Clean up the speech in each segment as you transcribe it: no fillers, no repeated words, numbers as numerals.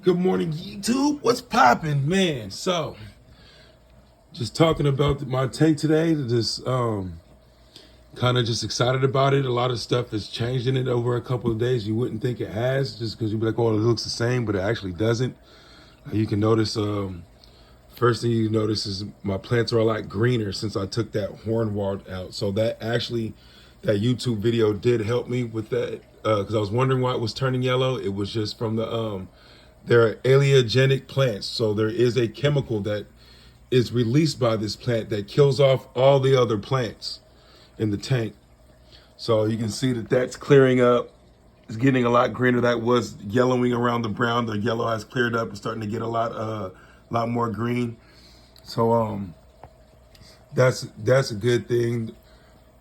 Good morning, YouTube. What's poppin', man? So, just talking about my tank today. Just kind of just excited about it. A lot of stuff has changed in it over a couple of days. You wouldn't think it has, just because you'd be like, "Oh, it looks the same," but it actually doesn't. You can notice. First thing you notice is my plants are a lot greener since I took that horn wart out. So that YouTube video did help me with that because I was wondering why it was turning yellow. It was just from the they're allergenic plants. So there is a chemical that is released by this plant that kills off all the other plants in the tank. So you can see that that's clearing up. It's getting a lot greener. That was yellowing around the brown. The yellow has cleared up and starting to get a lot more green. So that's a good thing.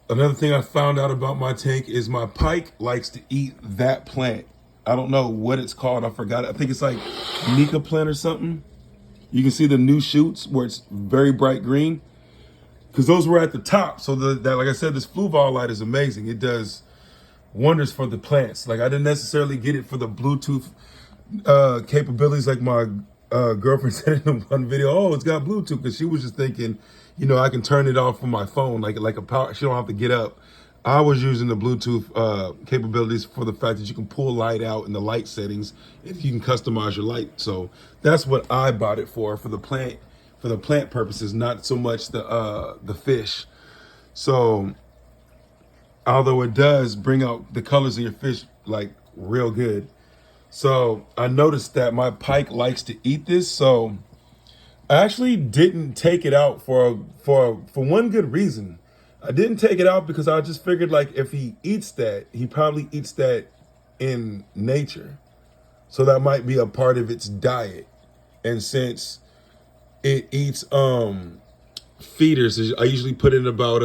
Another thing I found out about my tank is my pike likes to eat that plant. I don't know what it's called. I forgot it. I think it's like Nika plant or something. You can see the new shoots where it's very bright green because those were at the top. So that, like I said, this fluval light is amazing. It does wonders for the plants. Like I didn't necessarily get it for the Bluetooth capabilities like my girlfriend said in one video. Oh, it's got Bluetooth, because she was just thinking, I can turn it off from my phone like a power. She don't have to get up. I was using the Bluetooth capabilities for the fact that you can pull light out in the light settings and you can customize your light. So that's what I bought it for the plant purposes, not so much the fish. So although it does bring out the colors of your fish like real good. So I noticed that my pike likes to eat this. So I actually didn't take it out for one good reason. I didn't take it out because I just figured, like, if he eats that, he probably eats that in nature. So that might be a part of its diet. And since it eats feeders, I usually put in about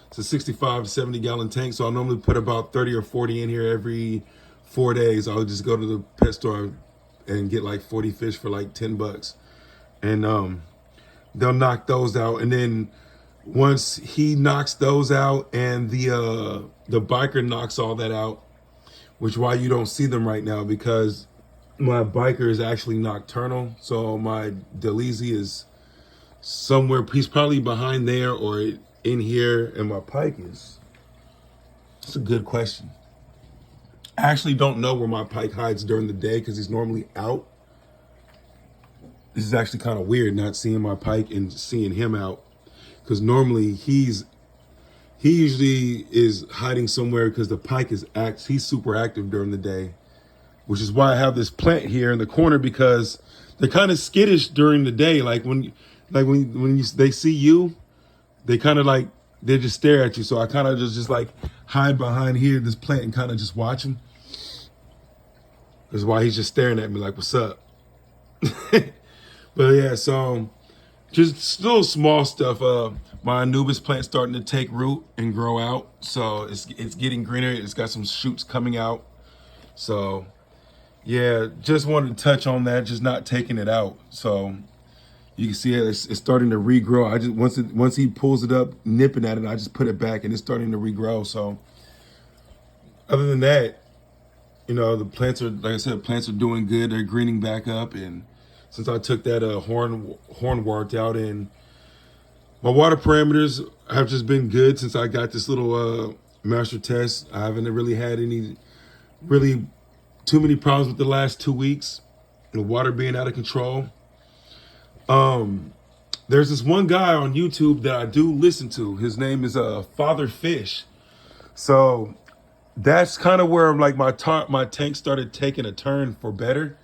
it's a 65 to 70 gallon tank. So I normally put about 30 or 40 in here every 4 days. I'll just go to the pet store and get like 40 fish for like $10. And they'll knock those out. And then once he knocks those out and the biker knocks all that out, which why you don't see them right now, because my biker is actually nocturnal. So my Delisi is somewhere, he's probably behind there or in here, and my pike is. It's a good question. I actually don't know where my pike hides during the day because he's normally out. This is actually kind of weird not seeing my pike and seeing him out, because normally he usually is hiding somewhere because the pike he's super active during the day, which is why I have this plant here in the corner, because they're kind of skittish during the day. When they see you, they kind of like, they just stare at you. So I kind of just like hide behind here, this plant, and kind of just watch him. That's why he's just staring at me like, what's up? But yeah, so just still small stuff. My Anubis plant starting to take root and grow out. So it's getting greener. It's got some shoots coming out. So yeah, just wanted to touch on that, just not taking it out. So you can see it's starting to regrow. I just once he pulls it up, nipping at it, I just put it back and it's starting to regrow. So other than that, the plants are, like I said, plants are doing good. They're greening back up. And since I took that horn wart out, and my water parameters have just been good since I got this little master test. I haven't really had too many problems with the last 2 weeks. The water being out of control. There's this one guy on YouTube that I do listen to. His name is Father Fish. So that's kind of where like my tank started taking a turn for better.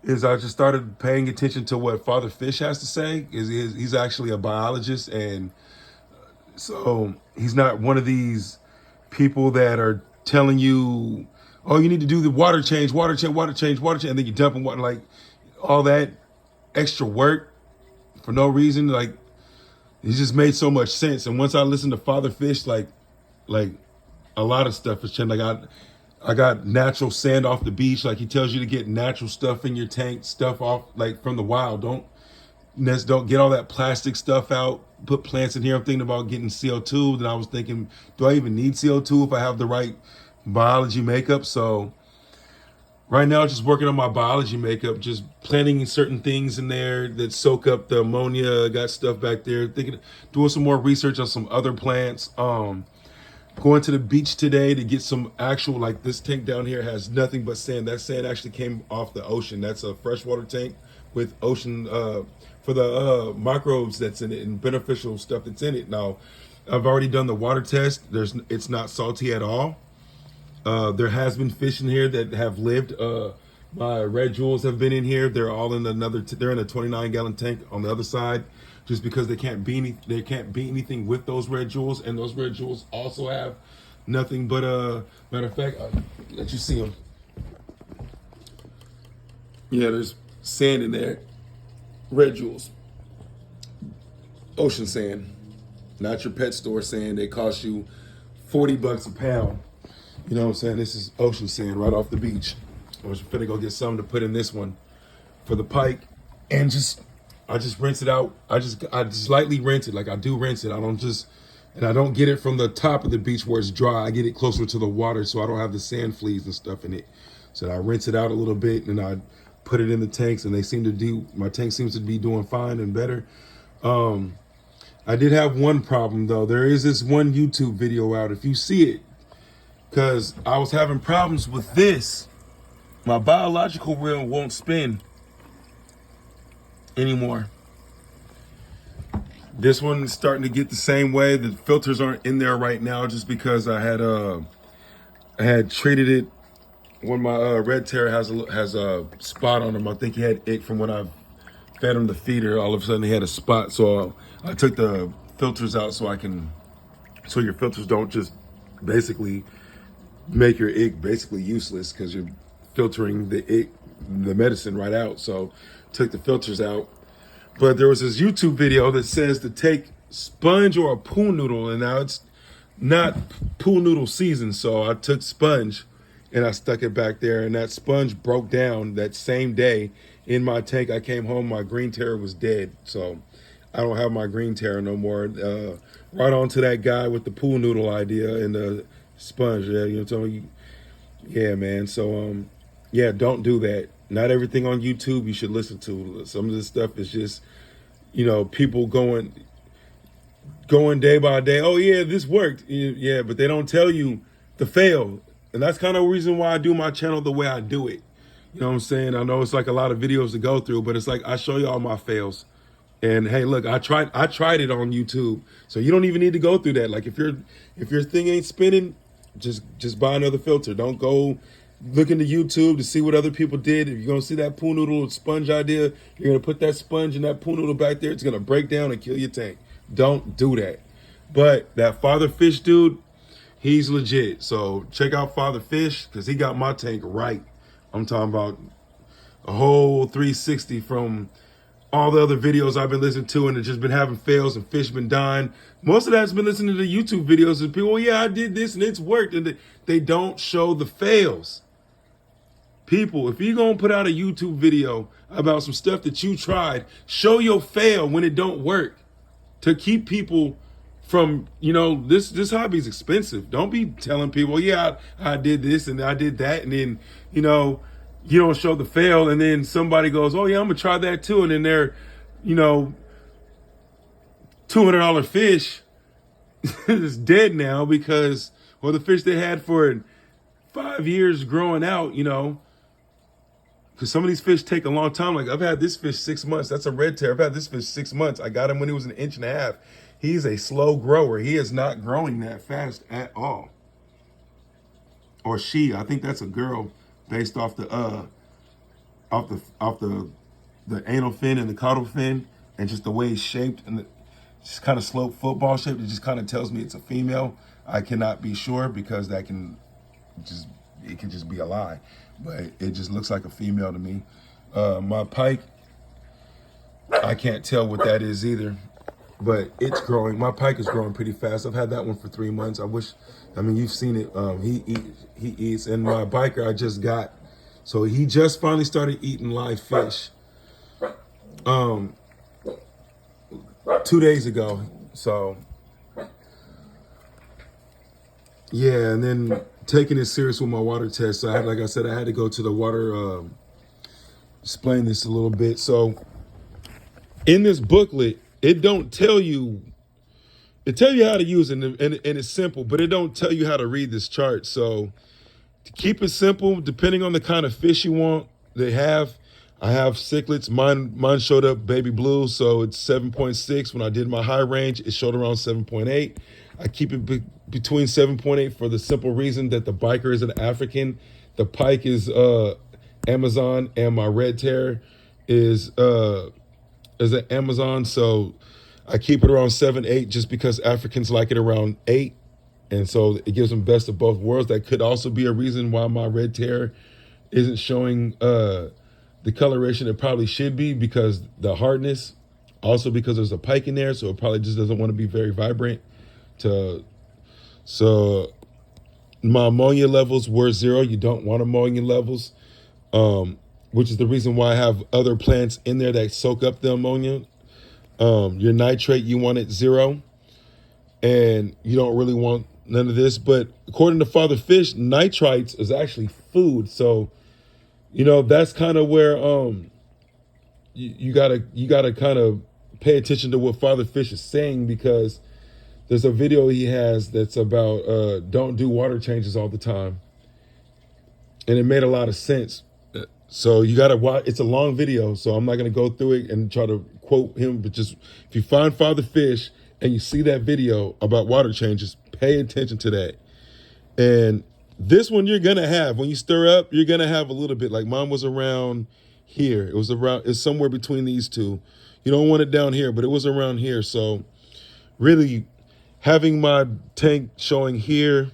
Is I just started paying attention to what Father Fish has to say. He's actually a biologist, and so he's not one of these people that are telling you, oh, you need to do the water change, and then you dump in water, like all that extra work for no reason. Like, it just made so much sense. And once I listened to Father Fish, like a lot of stuff has changed. Like I got natural sand off the beach. Like, he tells you to get natural stuff in your tank, stuff off like from the wild. Don't get all that plastic stuff out. Put plants in here. I'm thinking about getting CO2. Then I was thinking, do I even need CO2 if I have the right biology makeup? So Right now, just working on my biology makeup, just planting certain things in there that soak up the ammonia. Got stuff back there. Doing some more research on some other plants. Going to the beach today to get some actual, like this tank down here has nothing but sand. That sand actually came off the ocean. That's a freshwater tank with ocean for the microbes that's in it and beneficial stuff that's in it. Now, I've already done the water test. It's not salty at all. There has been fish in here that have lived. My red jewels have been in here. They're all in they're in a 29-gallon tank on the other side, just because they can't be anything with those red jewels, and those red jewels also have nothing but matter of fact, I'll let you see them. Yeah, there's sand in there, red jewels, ocean sand, not your pet store sand. They cost you $40 a pound. You know what I'm saying? This is ocean sand right off the beach. I was finna go get some to put in this one for the pike, and I just rinse it out. I just lightly rinse it, like I do rinse it. I don't get it from the top of the beach where it's dry. I get it closer to the water so I don't have the sand fleas and stuff in it. So I rinse it out a little bit and I put it in the tanks, and my tank seems to be doing fine and better. I did have one problem though. There is this one YouTube video out, if you see it, because I was having problems with this. My biological reel won't spin anymore. This one's starting to get the same way. The filters aren't in there right now just because I had treated it when my red terror has a spot on him. I think he had ick from when I fed him the feeder. All of a sudden he had a spot. So I took the filters out so your filters don't just basically make your ick basically useless, because you're filtering the medicine right out. So took the filters out. But there was this YouTube video that says to take sponge or a pool noodle, and now it's not pool noodle season. So I took sponge and I stuck it back there, and that sponge broke down that same day in my tank. I came home, my green terror was dead. So I don't have my green terror no more. Right on to that guy with the pool noodle idea and the sponge. Yeah, you know what I'm saying? Yeah, man. So yeah, don't do that. Not everything on YouTube you should listen to. Some of this stuff is just, people going day by day. Oh yeah, this worked. Yeah, but they don't tell you the fail. And that's kind of the reason why I do my channel the way I do it. You know what I'm saying? I know it's like a lot of videos to go through, but it's like I show you all my fails. And hey, look, I tried it on YouTube. So you don't even need to go through that. Like if your thing ain't spinning, just buy another filter. Don't go look into YouTube to see what other people did. If you're gonna see that pool noodle sponge idea, you're gonna put that sponge and that pool noodle back there. It's gonna break down and kill your tank. Don't do that. But that Father Fish dude, he's legit. So check out Father Fish, because he got my tank right. I'm talking about a whole 360 from all the other videos I've been listening to, and it's just been having fails and fish been dying. Most of that's been listening to the YouTube videos and people, yeah, I did this and it's worked. And they don't show the fails. People, if you're going to put out a YouTube video about some stuff that you tried, show your fail when it don't work, to keep people from, this hobby is expensive. Don't be telling people, yeah, I did this and I did that. And then, you don't show the fail, and then somebody goes, oh yeah, I'm gonna try that too. And then they're, $200 fish is dead now because, well, the fish they had for 5 years growing out, because some of these fish take a long time. Like I've had this fish 6 months. That's a red terror. I've had this fish 6 months. I got him when he was 1.5 inches. He's a slow grower. He is not growing that fast at all. Or she, I think that's a girl, based off the anal fin and the caudal fin, and just the way it's shaped, and just kind of slope football shaped. It just kind of tells me it's a female. I cannot be sure because it can just be a lie, but it just looks like a female to me. My pike, I can't tell what that is either, but it's growing. My pike is growing pretty fast. I've had that one for 3 months. You've seen it. He eats, and my biker I just got. So he just finally started eating live fish 2 days ago. So yeah, and then taking it serious with my water test. So I had, like I said, I had to go to the water, explain this a little bit. So in this booklet, it don't tell you, it tell you how to use it, and it's simple, but it don't tell you how to read this chart. So to keep it simple, depending on the kind of fish you want, I have cichlids. Mine showed up baby blue, so it's 7.6. When I did my high range, it showed around 7.8. I keep it between 7.8 for the simple reason that the biker is an African, the pike is Amazon, and my red tear is an Amazon. So I keep it around 7.8 just because Africans like it around 8. And so it gives them best of both worlds. That could also be a reason why my red tear isn't showing the coloration it probably should be, because the hardness, also because there's a pike in there, so it probably just doesn't want to be very vibrant. So my ammonia levels were 0. You don't want ammonia levels, which is the reason why I have other plants in there that soak up the ammonia. Your nitrate, you want it 0, and you don't really want none of this. But according to Father Fish, nitrites is actually food. So, that's kind of where you gotta kind of pay attention to what Father Fish is saying, because there's a video he has that's about don't do water changes all the time, and it made a lot of sense. So you gotta watch. It's a long video, so I'm not gonna go through it and try to quote him. But just if you find Father Fish and you see that video about water changes, pay attention to that. And this one you're gonna have, when you stir up, you're gonna have a little bit. Like mine was around here. It's somewhere between these two. You don't want it down here, but it was around here. So really having my tank showing here,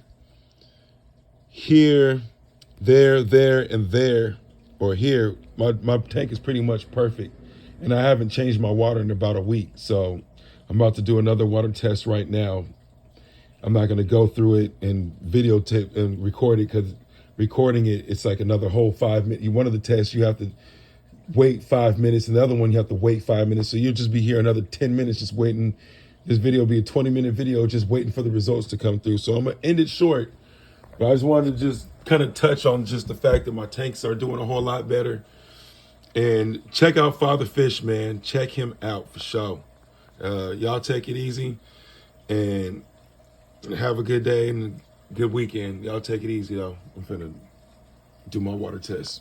there, and there, or here, my tank is pretty much perfect. And I haven't changed my water in about a week. So I'm about to do another water test right now. I'm not going to go through it and videotape and record it, because recording it's like another whole 5 minutes. One of the tests, you have to wait 5 minutes, and the other one, you have to wait 5 minutes. So you'll just be here another 10 minutes just waiting. This video will be a 20-minute video just waiting for the results to come through. So I'm going to end it short. But I just wanted to just kind of touch on just the fact that my tanks are doing a whole lot better. And check out Father Fish, man. Check him out for sure. Y'all take it easy and have a good day and a good weekend. Y'all take it easy, though. I'm finna do my water test.